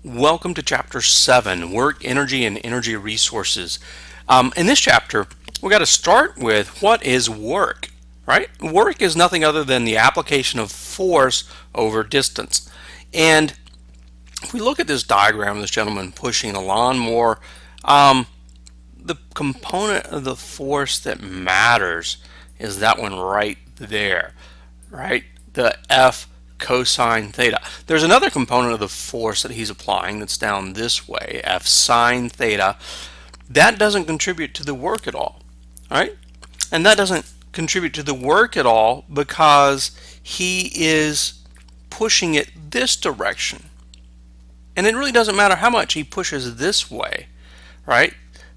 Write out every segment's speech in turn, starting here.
Welcome to Chapter 7, Work, Energy, and Energy Resources. In this chapter, we got to start with what is work, right? Work is nothing other than the application of force over distance. And if we look at this diagram of this gentleman pushing the lawnmower, the component of the force that matters is that one right there, right? The F cosine theta. There's another component of the force that he's applying that's down this way, F sine theta. That doesn't contribute to the work at all, right? And that doesn't contribute to the work at all because he is pushing it this direction. And it really doesn't matter how much he pushes this way, right?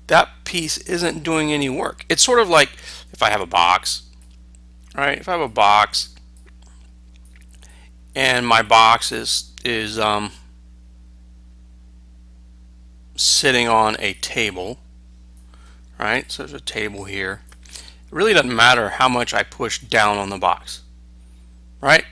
That piece isn't doing any work. It's sort of like if I have a box, right? If I have a box and my box is sitting on a table, right? So there's a table here. It really doesn't matter how much I push down on the box, right?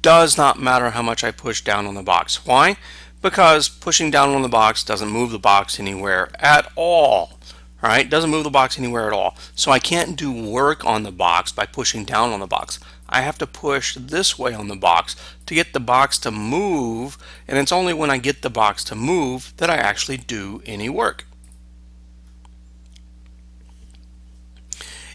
Does not matter how much I push down on the box. Why? Because pushing down on the box doesn't move the box anywhere at all, right? Doesn't move the box anywhere at all. So I can't do work on the box by pushing down on the box. I have to push this way on the box to get the box to move, and it's only when I get the box to move that I actually do any work.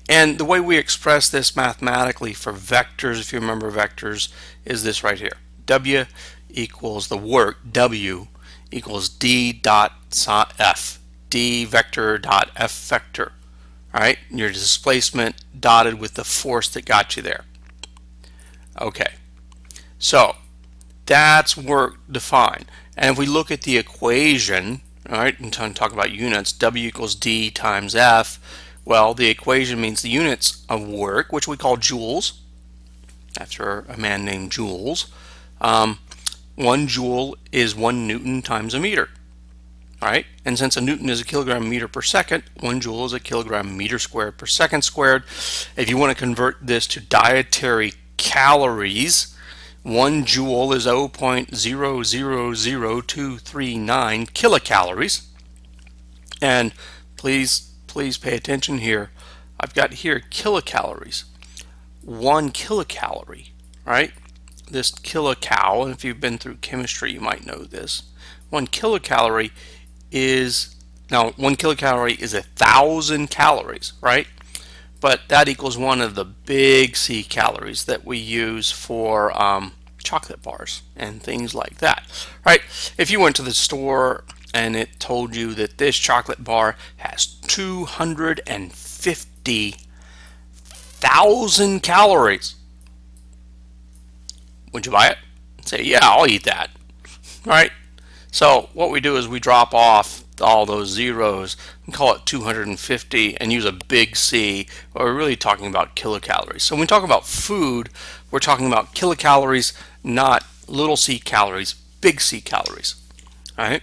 And the way we express this mathematically for vectors, if you remember vectors, is this right here. W equals the work, W equals D dot F, D vector dot F vector. All right, your displacement dotted with the force that got you there. Okay, so that's work defined. And if we look at the equation, all right, and talk about units, W equals D times F, well, the equation means the units of work, which we call joules, after a man named Joules. 1 joule is 1 Newton times a meter. All right, and since a Newton is a kilogram meter per second, 1 joule is a kilogram meter squared per second squared. If you want to convert this to dietary calories, 1 joule is 0.000239 kilocalories. And please pay attention here. I've got here kilocalories. 1 kilocalorie, right? This kilocal, and if you've been through chemistry, you might know this. 1 kilocalorie is, now 1 kilocalorie is 1,000 calories, right? But that equals one of the big C calories that we use for chocolate bars and things like that, right? If you went to the store and it told you that this chocolate bar has 250,000 calories, would you buy it? Say, yeah, I'll eat that, right? So what we do is we drop off all those zeros and call it 250 and use a big C. We're really talking about kilocalories. So when we talk about food, we're talking about kilocalories, not little c calories, big C calories. All right.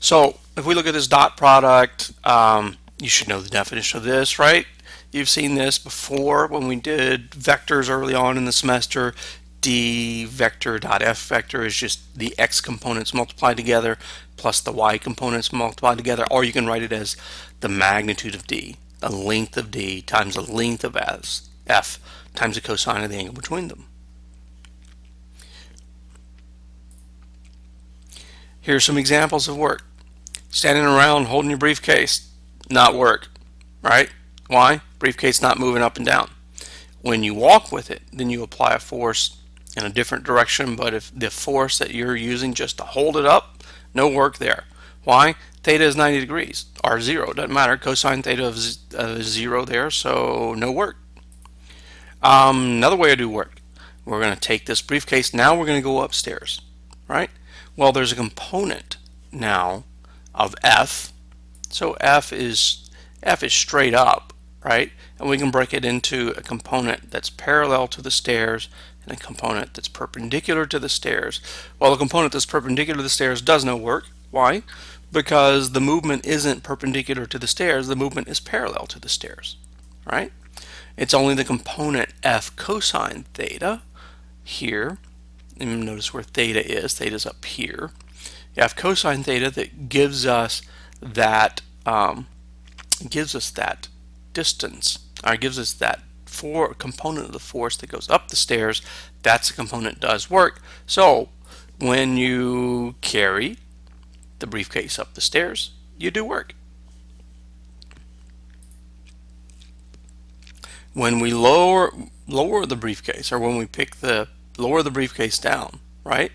So if we look at this dot product, you should know the definition of this, right? You've seen this before when we did vectors early on in the semester. D vector dot F vector is just the X components multiplied together plus the Y components multiplied together, or you can write it as the magnitude of D, the length of D times the length of F times the cosine of the angle between them. Here's some examples of work. Standing around holding your briefcase, not work, right? Why? Briefcase not moving up and down. When you walk with it, then you apply a force in a different direction, but if the force that you're using just to hold it up, no work there. Why? Theta is 90 degrees, or 0, doesn't matter. Cosine theta is 0 there, so no work. Another way to do work, we're going to take this briefcase, now we're going to go upstairs, right? Well, there's a component now of F, so F is straight up, right? And we can break it into a component that's parallel to the stairs and a component that's perpendicular to the stairs. Well, the component that's perpendicular to the stairs does no work. Why? Because the movement isn't perpendicular to the stairs, the movement is parallel to the stairs, right? It's only the component F cosine theta here and notice where theta is. Theta is up here. You have cosine theta that gives us that distance, or gives us that component of the force that goes up the stairs. That's the component that does work. So when you carry the briefcase up the stairs, you do work. When we lower the briefcase, or when we lower the briefcase down, right?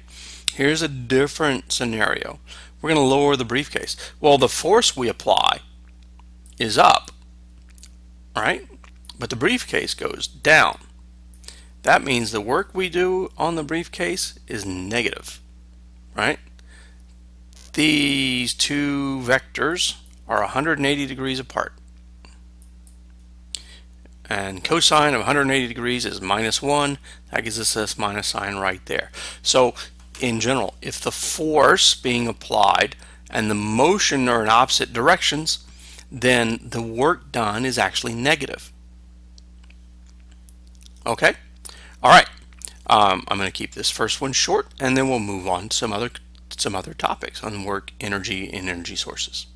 Here's a different scenario. We're going to lower the briefcase. Well, the force we apply is up, right? But the briefcase goes down. That means the work we do on the briefcase is negative, right? These two vectors are 180 degrees apart. And cosine of 180 degrees is -1. That gives us this minus sign right there. So in general, if the force being applied and the motion are in opposite directions, then the work done is actually negative. Okay? All right. I'm going to keep this first one short, and then we'll move on to some other topics on work, energy, and energy sources.